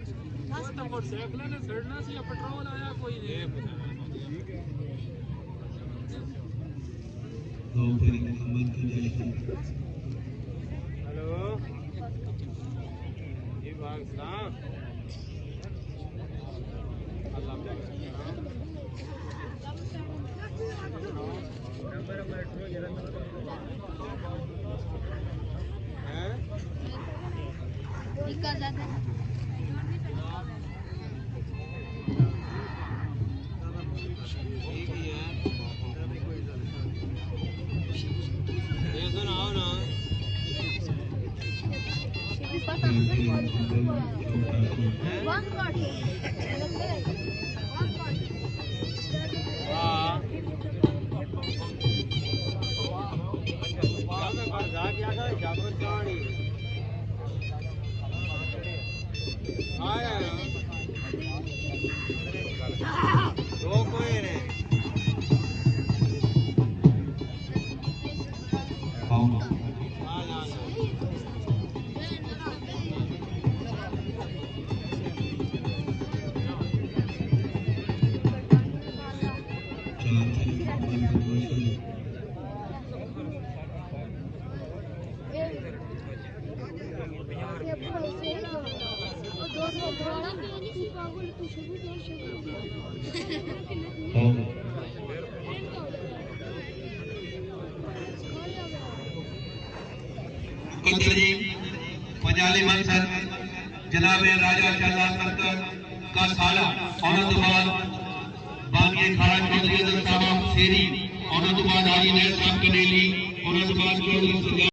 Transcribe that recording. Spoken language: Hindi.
मोटरसाइकिल ने सड़ना सी पेट्रोल आया कोई नहीं। हेलो जी पाकिस्तान अल्लाह पंजाली मंसर जनाब राजा शाला का साला औरंगाबाद बागी खाड़ा चौधरी साहब शेरी औरंगाबाद आली ने साहब कनेली औरंगाबाद चौधरी